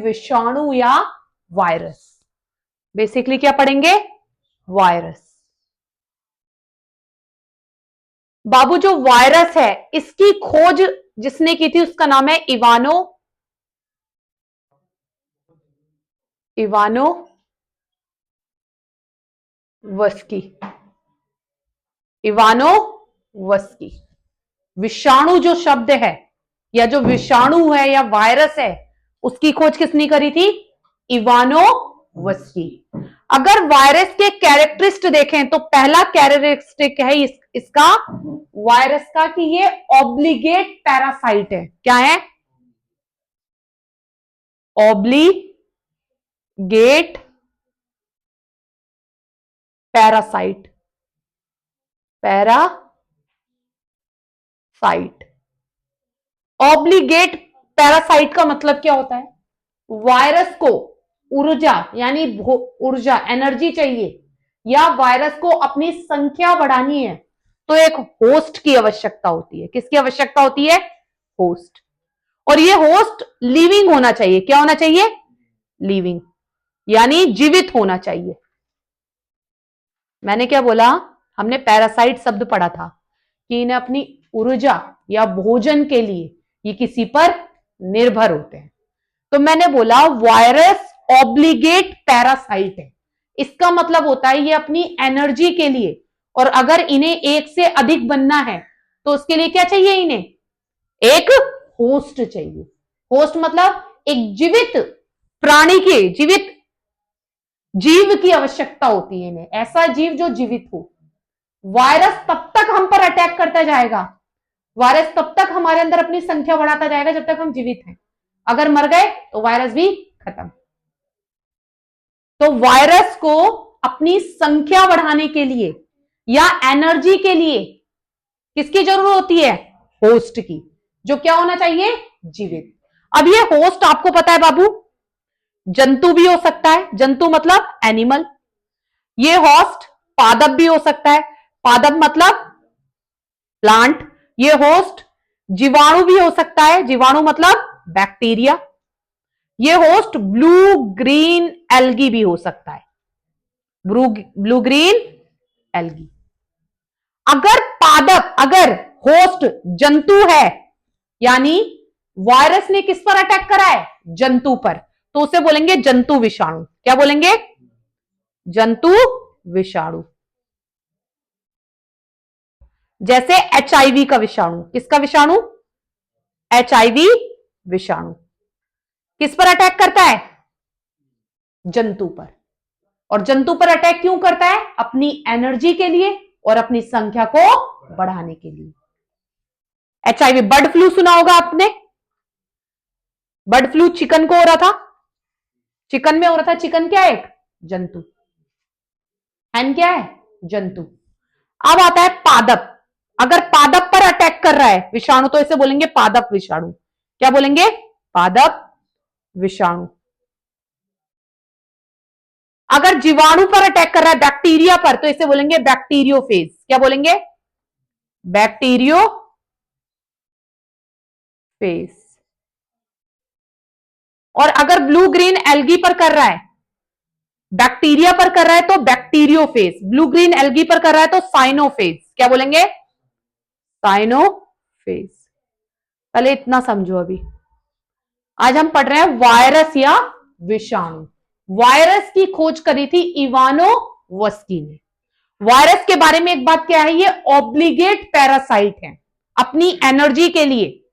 विषाणु या virus. Basically क्या पढ़ेंगे? वायरस। बाबू जो वायरस है इसकी खोज जिसने की थी उसका नाम है इवानोवस्की। इवानोवस्की। विषाणु जो शब्द है या जो विषाणु है या वायरस है उसकी खोज किसने करी थी? इवानोवस्की। अगर वायरस के कैरेक्टरिस्टिक देखें तो पहला कैरेक्टरिस्टिक है इसका वायरस का कि ये ऑब्लिगेट पैरासाइट है। क्या है? Obligate parasite. ऑब्लिगेट पैरासाइट का मतलब क्या होता है? वायरस को ऊर्जा यानी ऊर्जा एनर्जी चाहिए या वायरस को अपनी संख्या बढ़ानी है तो एक होस्ट की आवश्यकता होती है। किसकी आवश्यकता होती है? होस्ट। और ये होस्ट लिविंग होना चाहिए। क्या होना चाहिए? लिविंग, यानी जीवित होना चाहिए। मैंने क्या बोला? हमने पैरासाइट शब्द पढ़ा था कि इन्हें अपनी ऊर्जा या भोजन के लिए ये किसी पर निर्भर होते हैं। तो मैंने बोला वायरस ऑब्लिगेट पैरासाइट है। इसका मतलब होता है ये अपनी एनर्जी के लिए, और अगर इन्हें एक से अधिक बनना है तो उसके लिए क्या चाहिए? इन्हें एक होस्ट चाहिए। होस्ट मतलब एक जीवित प्राणी की, जीवित जीव की आवश्यकता होती है इन्हें, ऐसा जीव जो जीवित हो। वायरस तब तक हम पर अटैक करता जाएगा, वायरस तब तक हमारे अंदर अपनी संख्या बढ़ाता जाएगा जब तक हम जीवित हैं। अगर मर गए तो वायरस भी खत्म। तो वायरस को अपनी संख्या बढ़ाने के लिए या एनर्जी के लिए किसकी जरूरत होती है? होस्ट की, जो क्या होना चाहिए? जीवित। अब ये होस्ट आपको पता है बाबू, जंतु भी हो सकता है। जंतु मतलब एनिमल। ये होस्ट पादप भी हो सकता है। पादप मतलब प्लांट। ये होस्ट जीवाणु भी हो सकता है। जीवाणु मतलब बैक्टीरिया। ये होस्ट ब्लू ग्रीन एल्गी भी हो सकता है। Blue green algae. अगर होस्ट जंतु है, यानी वायरस ने किस पर अटैक करा है? जंतु पर, तो उसे बोलेंगे जंतु विषाणु। क्या बोलेंगे? जंतु विषाणु। जैसे एचआईवी का विषाणु। किसका विषाणु? एचआईवी विषाणु। किस पर अटैक करता है? जंतु पर। और जंतु पर अटैक क्यों करता है? अपनी एनर्जी के लिए और अपनी संख्या को बढ़ाने के लिए। एचआईवी, बर्ड फ्लू सुना होगा आपने। बर्ड फ्लू चिकन को हो रहा था, चिकन में हो रहा था। चिकन क्या है? एक जंतु। हैन क्या है? जंतु। अब आता है पादप। अगर पादप पर अटैक कर रहा है विषाणु तो इसे बोलेंगे पादप विषाणु। क्या बोलेंगे? पादप विषाणु। अगर जीवाणु पर अटैक कर रहा है, बैक्टीरिया पर, तो इसे बोलेंगे बैक्टीरियोफेज। क्या बोलेंगे? बैक्टीरियोफेज। और अगर ब्लू ग्रीन एल्गी पर कर रहा है, बैक्टीरिया पर कर रहा है तो बैक्टीरियोफेज। ब्लू ग्रीन एल्गी पर कर रहा है तो साइनोफेज। क्या बोलेंगे? साइनोफेज। पहले इतना समझो। अभी आज हम पढ़ रहे हैं वायरस या विषाणु। वायरस की खोज करी थी इवानोवस्की ने। वायरस के बारे में एक बात क्या है? ये ऑब्लिगेट पैरासाइट है। अपनी एनर्जी के लिए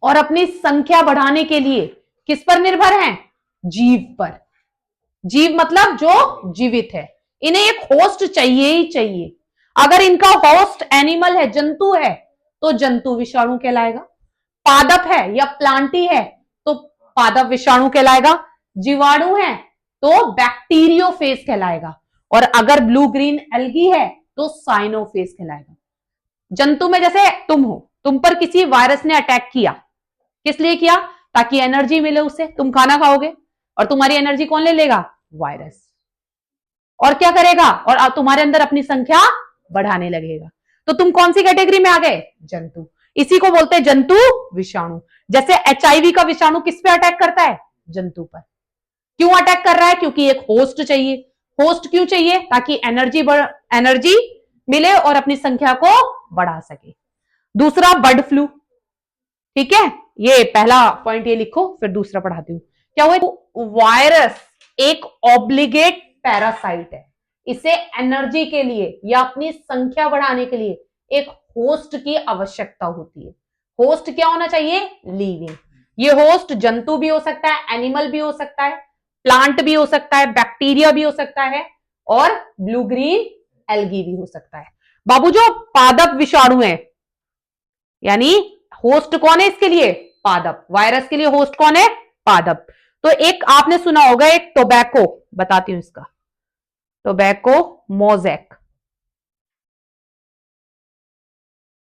और अपनी संख्या बढ़ाने के लिए किस पर निर्भर हैं? जीव पर। जीव मतलब जो जीवित है। इन्हें एक होस्ट चाहिए ही चाहिए। अगर इनका होस्ट एनिमल है, जंतु है, तो जंतु विषाणु कहलाएगा। पादप है या प्लांटी है तो पादप विषाणु कहलाएगा। जीवाणु है तो बैक्टीरियोफेज कहलाएगा। और अगर ब्लू ग्रीन एल्गी है तो साइनोफेज कहलाएगा। जंतु में जैसे तुम हो, तुम पर किसी वायरस ने अटैक किया। किस लिए किया? ताकि एनर्जी मिले उसे। तुम खाना खाओगे और तुम्हारी एनर्जी कौन ले लेगा? वायरस। और क्या करेगा? और तुम्हारे अंदर अपनी संख्या बढ़ाने लगेगा। तो तुम कौन सी कैटेगरी में आ गए? जंतु। इसी को बोलते हैं जंतु विषाणु। जैसे एचआईवी का विषाणु किस पे अटैक करता है? जंतु पर। क्यों अटैक कर रहा है? क्योंकि एक होस्ट चाहिए। होस्ट क्यों चाहिए? ताकि एनर्जी मिले और अपनी संख्या को बढ़ा सके। दूसरा बर्ड फ्लू, ठीक है, ये पहला पॉइंट ये लिखो, फिर दूसरा पढ़ाती हूं। क्या हुआ? वायरस एक ऑब्लिगेट पैरासाइट है। इसे एनर्जी के लिए या अपनी संख्या बढ़ाने के लिए एक होस्ट की आवश्यकता होती है। होस्ट क्या होना चाहिए? लिविंग। ये होस्ट जंतु भी हो सकता है, एनिमल भी हो सकता है, प्लांट भी हो सकता है, बैक्टीरिया भी हो सकता है, और ब्लू ग्रीन एल्गी भी हो सकता है। बाबू जो पादप विषाणु है, यानी होस्ट कौन है इसके लिए? पादप। वायरस के लिए होस्ट कौन है? पादप। तो एक आपने सुना होगा, एक टोबैको, बताती हूं इसका, टोबैको मोजैक।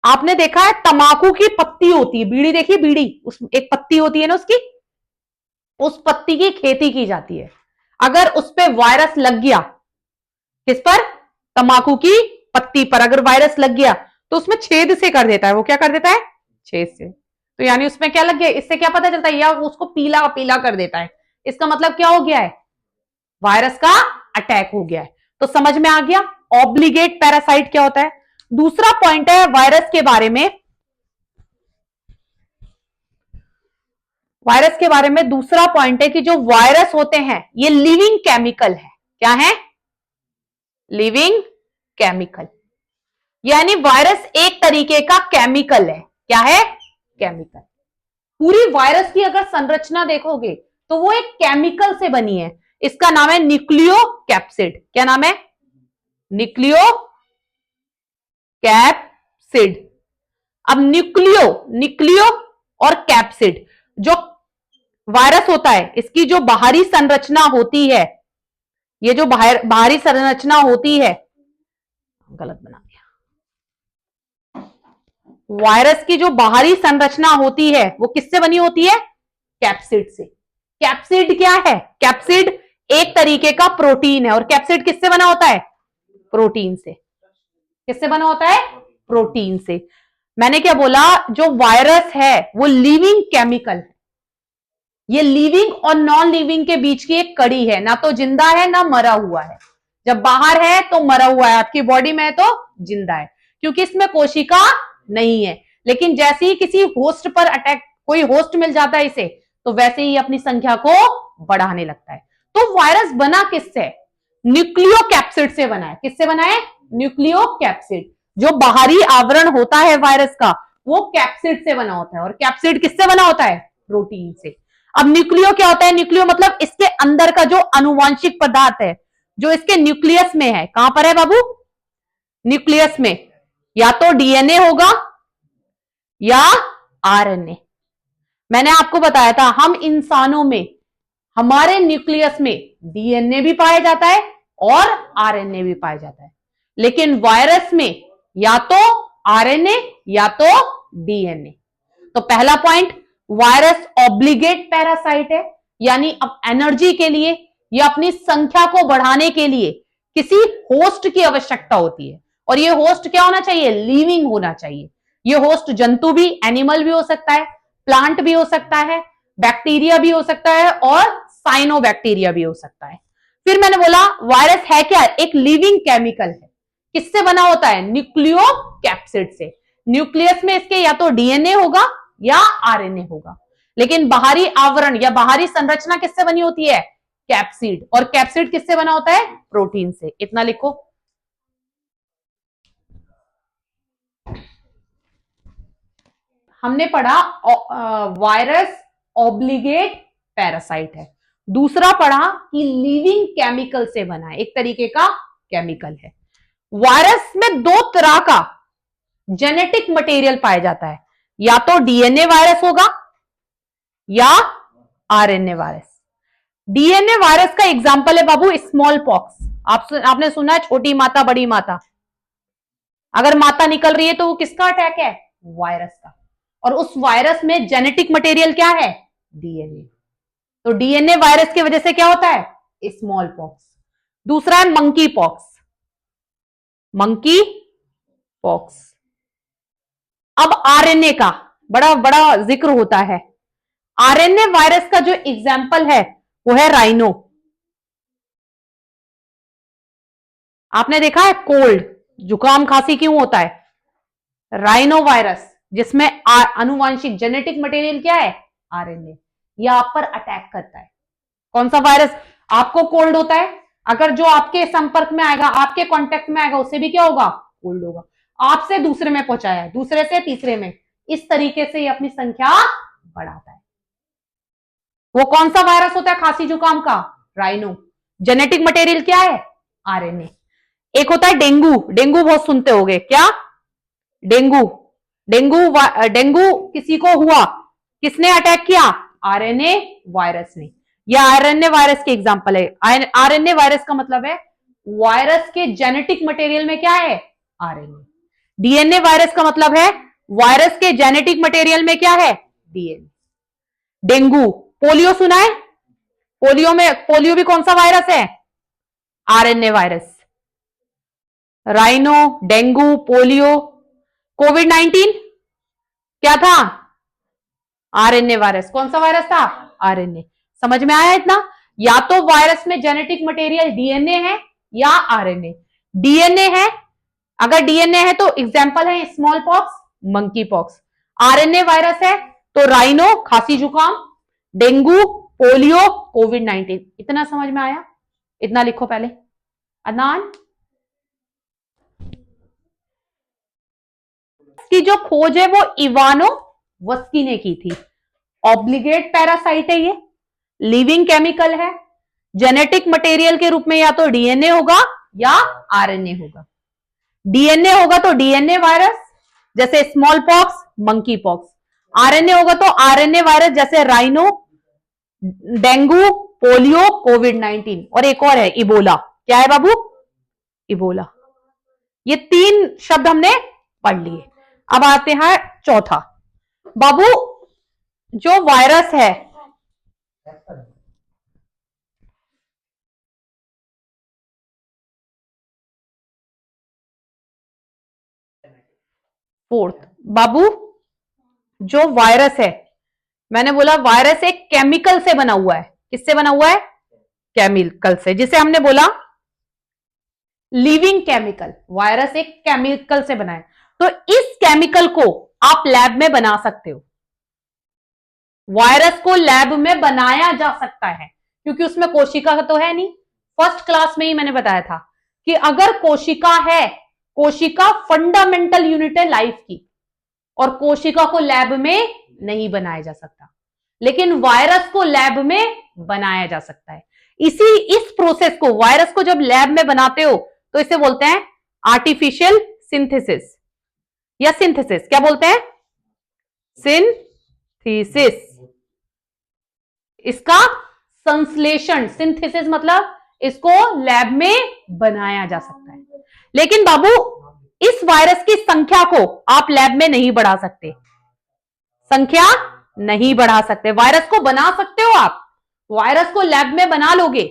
आपने देखा है तंबाकू की पत्ती होती है, बीड़ी देखी? बीड़ी, उस एक पत्ती होती है ना उसकी, उस पत्ती की खेती की जाती है। अगर उस पर वायरस लग गया, किस पर? तंबाकू की पत्ती पर अगर वायरस लग गया तो उसमें छेद से कर देता है। वो क्या कर देता है? छेद से। तो यानी उसमें क्या लग गया, इससे क्या पता चलता है? या उसको पीला पीला कर देता है। इसका मतलब क्या हो गया है? वायरस का अटैक हो गया है। तो समझ में आ गया ऑब्लिगेट पैरासाइट क्या होता है। दूसरा पॉइंट है वायरस के बारे में, वायरस के बारे में दूसरा पॉइंट है कि जो वायरस होते हैं ये लिविंग केमिकल है। क्या है? Living chemical. यानी वायरस एक तरीके का केमिकल है। क्या है? केमिकल। पूरी वायरस की अगर संरचना देखोगे तो वो एक केमिकल से बनी है। इसका नाम है न्यूक्लियो कैप्सिड। क्या नाम है? Nucleo capsid. अब न्यूक्लियो और कैप्सिड, जो वायरस होता है इसकी जो बाहरी संरचना होती है, ये जो बाहरी संरचना होती है, गलत बना दिया, वायरस की जो बाहरी संरचना होती है वो किससे बनी होती है? कैप्सिड से। कैप्सिड क्या है? कैप्सिड एक तरीके का प्रोटीन है। और कैप्सिड किससे बना होता है? प्रोटीन से। किससे बना होता है? प्रोटीन से। मैंने क्या बोला? जो वायरस है वो लिविंग केमिकल है। ये लिविंग और नॉन लिविंग के बीच की एक कड़ी है। ना तो जिंदा है ना मरा हुआ है। जब बाहर है तो मरा हुआ है, आपकी बॉडी में है तो जिंदा है, क्योंकि इसमें कोशिका नहीं है। लेकिन जैसे ही किसी होस्ट पर अटैक, कोई होस्ट मिल जाता है इसे, तो वैसे ही अपनी संख्या को बढ़ाने लगता है। तो वायरस बना किससे? न्यूक्लियो कैप्सिड से बना है। किससे बना है? Nucleo capsid. जो बाहरी आवरण होता है वायरस का वो कैप्सिड से बना होता है। और कैप्सिड किससे बना होता है? प्रोटीन से। अब न्यूक्लियो क्या होता है? न्यूक्लियो मतलब इसके अंदर का जो आनुवांशिक पदार्थ है जो इसके न्यूक्लियस में है। कहां पर है बाबू? न्यूक्लियस में। या तो डीएनए होगा या आरएनए। मैंने आपको बताया था हम इंसानों में, हमारे न्यूक्लियस में डीएनए भी पाया जाता है और आरएनए भी पाया जाता है। लेकिन वायरस में या तो आरएनए या तो डीएनए। तो पहला पॉइंट, वायरस ऑब्लिगेट पैरासाइट है, यानी अब एनर्जी के लिए या अपनी संख्या को बढ़ाने के लिए किसी होस्ट की आवश्यकता होती है। और ये होस्ट क्या होना चाहिए? लिविंग होना चाहिए। ये होस्ट जंतु भी, एनिमल भी हो सकता है, प्लांट भी हो सकता है, बैक्टीरिया भी हो सकता है, और साइनोबैक्टीरिया भी हो सकता है। फिर मैंने बोला वायरस है क्या? एक लिविंग केमिकल है। किससे बना होता है? न्यूक्लियो कैप्सिड से। न्यूक्लियस में इसके या तो डीएनए होगा या आरएनए होगा। लेकिन बाहरी आवरण या बाहरी संरचना किससे बनी होती है? कैप्सिड। और कैप्सिड किससे बना होता है? प्रोटीन से। इतना लिखो। हमने पढ़ा वायरस ऑब्लिगेट पैरासाइट है। दूसरा पढ़ा कि लिविंग केमिकल से बना है, एक तरीके का केमिकल है। वायरस में दो तरह का जेनेटिक मटेरियल पाया जाता है, या तो डीएनए वायरस होगा या आरएनए वायरस। डीएनए वायरस का एग्जांपल है बाबू स्मॉल पॉक्स। आपने सुना है छोटी माता बड़ी माता। अगर माता निकल रही है तो वो किसका अटैक है? वायरस का। और उस वायरस में जेनेटिक मटेरियल क्या है? डीएनए। तो डीएनए वायरस की वजह से क्या होता है? Small pox. दूसरा है मंकी पॉक्स। Monkey pox. अब आरएनए का बड़ा बड़ा जिक्र होता है। आरएनए वायरस का जो एग्जाम्पल है वो है राइनो। आपने देखा है कोल्ड, जुकाम, खांसी क्यों होता है? राइनो वायरस, जिसमें अनुवांशिक जेनेटिक मटेरियल क्या है? आरएनए। यह आप पर अटैक करता है। कौन सा वायरस? आपको कोल्ड होता है, अगर जो आपके संपर्क में आएगा, आपके कांटेक्ट में आएगा, उससे भी क्या होगा? कोल्ड होगा। आपसे दूसरे में पहुंचाया है, दूसरे से तीसरे में, इस तरीके से ये अपनी संख्या बढ़ाता है। वो कौन सा वायरस होता है खांसी जुकाम का? राइनो। जेनेटिक मटेरियल क्या है? आरएनए। एक होता है डेंगू, डेंगू बहुत सुनते होंगे, क्या? डेंगू। डेंगू डेंगू किसी को हुआ, किसने अटैक किया? आरएनए वायरस ने। यह आरएनए वायरस के एग्जांपल है। आरएनए वायरस का मतलब है वायरस के जेनेटिक मटेरियल में क्या है? आरएनए। डीएनए वायरस का मतलब है वायरस के जेनेटिक मटेरियल में क्या है? डीएनए। डेंगू, पोलियो सुना है? पोलियो भी कौन सा वायरस है? RNA virus. Rhino, dengue, polio. Covid 19 क्या था? RNA virus. कौन सा वायरस था? आरएनए। समझ में आया इतना? या तो वायरस में जेनेटिक मटेरियल डीएनए है या आरएनए। डीएनए है, अगर डीएनए है तो एग्जांपल है small pox, monkey pox. RNA virus है तो राइनो, खांसी जुकाम, डेंगू, पोलियो, कोविड 19। इतना समझ में आया? इतना लिखो पहले। अदनान की जो खोज है वो इवानो वस्की ने की थी। ऑब्लिगेट पैरासाइट है ये, लिविंग केमिकल है, जेनेटिक मटेरियल के रूप में या तो डीएनए होगा या आरएनए होगा। डीएनए होगा तो डीएनए वायरस जैसे small pox, monkey pox. RNA होगा तो आरएनए वायरस जैसे राइनो, डेंगू, पोलियो, कोविड 19। और एक और है इबोला। क्या है बाबू? इबोला। ये 3 शब्द हमने पढ़ लिए। अब आते हैं चौथा। बाबू जो वायरस है, फोर्थ बाबू, जो वायरस है, मैंने बोला वायरस एक केमिकल से बना हुआ है। किससे बना हुआ है? केमिकल से, जिसे हमने बोला लिविंग केमिकल। वायरस एक केमिकल से बना है, तो इस केमिकल को आप लैब में बना सकते हो। वायरस को लैब में बनाया जा सकता है क्योंकि उसमें कोशिका तो है नहीं। फर्स्ट क्लास में ही मैंने बताया था कि अगर कोशिका है, कोशिका फंडामेंटल यूनिट है लाइफ की, और कोशिका को लैब में नहीं बनाया जा सकता, लेकिन वायरस को लैब में बनाया जा सकता है। इस प्रोसेस को, वायरस को जब लैब में बनाते हो तो इसे बोलते हैं आर्टिफिशियल सिंथेसिस या सिंथेसिस। क्या बोलते हैं? सिंथेसिस। इसका संश्लेषण, सिंथेसिस मतलब इसको लैब में बनाया जा सकता है। लेकिन बाबू इस वायरस की संख्या को आप लैब में नहीं बढ़ा सकते। संख्या नहीं बढ़ा सकते। वायरस को बना सकते हो आप, वायरस को लैब में बना लोगे,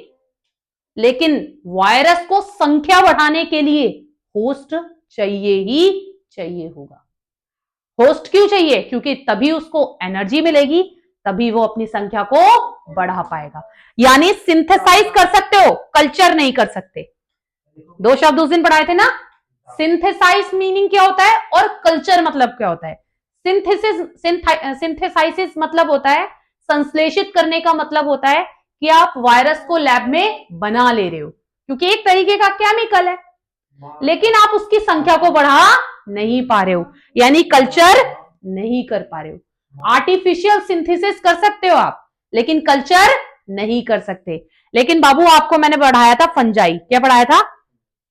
लेकिन वायरस को संख्या बढ़ाने के लिए होस्ट चाहिए ही चाहिए होगा। होस्ट क्यों चाहिए? क्योंकि तभी उसको एनर्जी मिलेगी, तभी वो अपनी संख्या को बढ़ा पाएगा। यानी सिंथेसाइज कर सकते हो, कल्चर नहीं कर सकते। 2 शब्द उस दिन पढ़ाए थे ना, सिंथेसाइज मीनिंग क्या होता है और कल्चर मतलब क्या होता है। सिंथेसाइसिस मतलब होता है, संश्लेषित करने का मतलब होता है कि आप वायरस को लैब में बना ले रहे हो, क्योंकि एक तरीके का केमिकल है, लेकिन आप उसकी संख्या को बढ़ा नहीं पा रहे हो, यानी कल्चर नहीं कर पा रहे हो। आर्टिफिशियल सिंथेसिस कर सकते हो आप, लेकिन कल्चर नहीं कर सकते। लेकिन बाबू आपको मैंने पढ़ाया था फंजाई। क्या पढ़ाया था?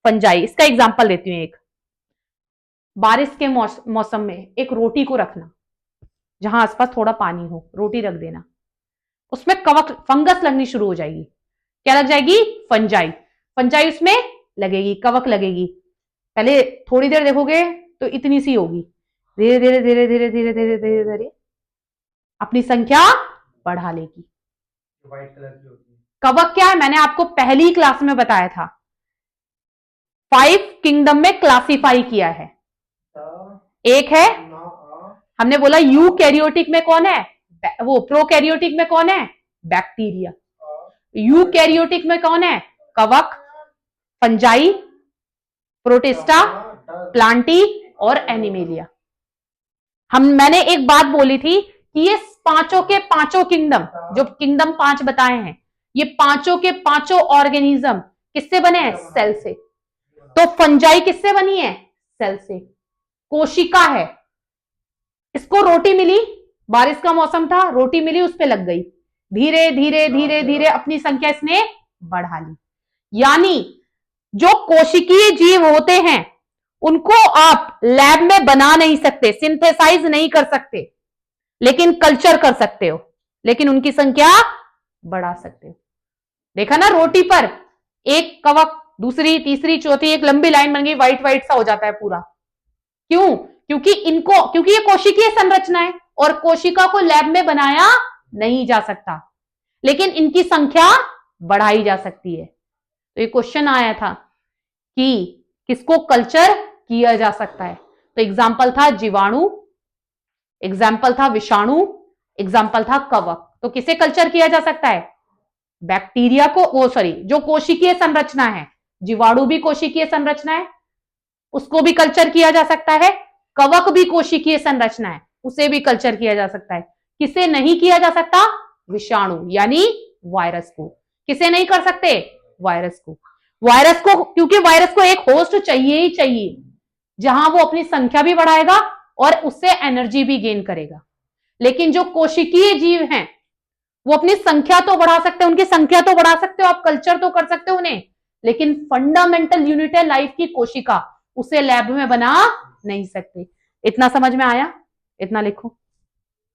फंजाई। इसका एग्जांपल देती हूं एक। बारिश के मौसम में एक रोटी को रखना, जहां आसपास थोड़ा पानी हो, रोटी रख देना, उसमें कवक, फंगस लगनी शुरू हो जाएगी। क्या लग जाएगी? फंजाई। फंजाई उसमें लगेगी, कवक लगेगी। पहले थोड़ी देर देखोगे तो इतनी सी होगी, धीरे धीरे धीरे धीरे धीरे धीरे धीरे धीरे अपनी संख्या बढ़ा लेगी। व्हाइट कलर की होती है। कवक क्या है? मैंने आपको पहली क्लास में बताया था, 5 किंगडम में क्लासिफाई किया है। एक है, हमने बोला यूकैरियोटिक में कौन है? वो प्रोकैरियोटिक में कौन है? बैक्टीरिया। यूकैरियोटिक में कौन है? कवक, फंजाई, प्रोटिस्टा, प्लांटी और एनिमेलिया। मैंने एक बात बोली थी कि ये पांचों के पांचों किंगडम, जो किंगडम 5 बताए हैं, ये पांचों के पांचों ऑर्गेनिज्म किससे बने हैं? सेल से। तो फंजाई किससे बनी है? सेल से। कोशिका है, इसको रोटी मिली, बारिश का मौसम था, रोटी मिली, उस पे लग गई, धीरे धीरे धीरे धीरे अपनी संख्या इसने बढ़ा ली। यानी जो कोशिकीय जीव होते हैं उनको आप लैब में बना नहीं सकते, सिंथेसाइज नहीं कर सकते, लेकिन कल्चर कर सकते हो, लेकिन उनकी संख्या बढ़ा सकते हो। देखा ना, रोटी पर एक कवक, दूसरी, तीसरी, चौथी, एक लंबी लाइन बन गई, व्हाइट व्हाइट सा हो जाता है पूरा। क्यों? क्योंकि ये कोशिकीय संरचना है और कोशिका को लैब में बनाया नहीं जा सकता, लेकिन इनकी संख्या बढ़ाई जा सकती है। तो ये क्वेश्चन आया था कि किसको कल्चर किया जा सकता है। तो एग्जाम्पल था जीवाणु, एग्जाम्पल था विषाणु, एग्जाम्पल था कवक। तो किसे कल्चर किया जा सकता है? बैक्टीरिया को, जो कोशिकीय संरचना है, जीवाणु भी कोशिकीय संरचना है, उसको भी कल्चर किया जा सकता है। कवक भी कोशिकीय संरचना है, उसे भी कल्चर किया जा सकता है। किसे नहीं किया जा सकता? विषाणु यानी वायरस को। किसे नहीं कर सकते? वायरस को। वायरस को, क्योंकि वायरस को एक होस्ट चाहिए ही चाहिए, जहां वो अपनी संख्या भी बढ़ाएगा और उससे एनर्जी भी गेन करेगा। लेकिन जो कोशिकीय जीव हैं वो अपनी संख्या तो बढ़ा सकते हैं, उनकी संख्या तो बढ़ा सकते हो आप, कल्चर तो कर सकते हो उन्हें, लेकिन फंडामेंटल यूनिट है लाइफ की कोशिका, उसे लैब में बना नहीं सकते। इतना समझ में आया? इतना लिखो।